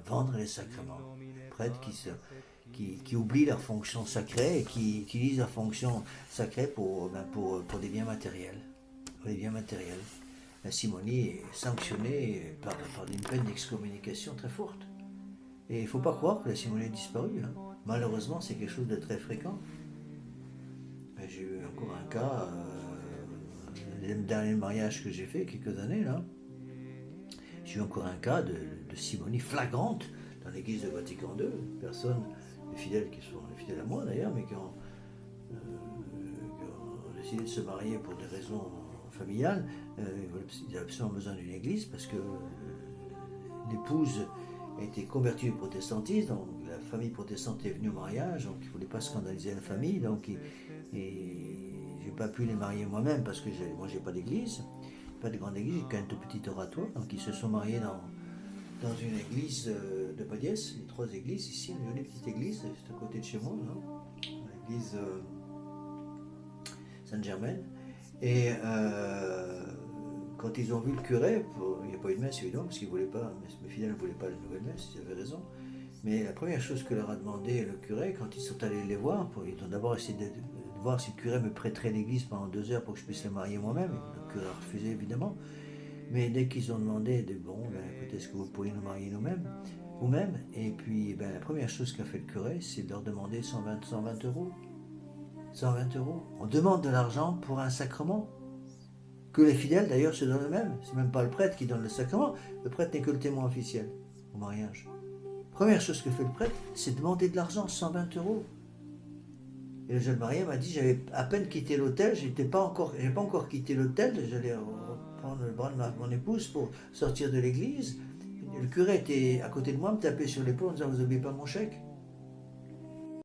vendre les sacrements. Prêtres qui oublient leur fonction sacrée et qui utilisent leur fonction sacrée pour des biens matériels. Pour les biens matériels. La simonie est sanctionnée par une peine d'excommunication très forte. Et il ne faut pas croire que la simonie a disparu. Hein. Malheureusement, c'est quelque chose de très fréquent. J'ai eu encore un cas, le dernier mariage que j'ai fait, quelques années là, j'ai eu encore un cas de simonie flagrante dans l'église de Vatican II. Personne, les fidèles qui sont les fidèles à moi d'ailleurs, mais qui ont décidé de se marier pour des raisons familiales, ils avaient absolument besoin d'une église parce que l'épouse a été convertie au protestantisme, donc la famille protestante est venue au mariage, donc il ne voulait pas scandaliser la famille, donc je n'ai pas pu les marier moi-même parce que moi j'ai pas d'église, pas de grande église, j'ai qu'un tout petit oratoire, donc ils se sont mariés dans une église de Padiès, les 3 églises ici, une jolie petite église, c'est à côté de chez moi, l'église Sainte-Germaine. Et quand ils ont vu le curé, il n'y a pas eu de messe évidemment, parce qu'ils voulaient pas, mes fidèles ne voulaient pas la nouvelle messe, ils avaient raison. Mais la première chose que leur a demandé le curé, quand ils sont allés les voir, ils ont d'abord essayé de voir si le curé me prêterait l'église pendant 2 heures pour que je puisse les marier moi-même. Le curé a refusé évidemment. Mais dès qu'ils ont demandé, écoutez, est-ce que vous pourriez nous marier vous-même? Et puis la première chose qu'a fait le curé, c'est de leur demander 120 euros. 120 euros. On demande de l'argent pour un sacrement que les fidèles d'ailleurs se donnent eux-mêmes. C'est même pas le prêtre qui donne le sacrement. Le prêtre n'est que le témoin officiel au mariage. Première chose que fait le prêtre, c'est demander de l'argent, 120 euros. Et le jeune marié m'a dit, j'avais à peine quitté l'hôtel, j'ai pas encore quitté l'hôtel, j'allais prendre le bras de mon épouse pour sortir de l'église. Le curé était à côté de moi, me tapait sur l'épaule en disant, vous n'oubliez pas mon chèque?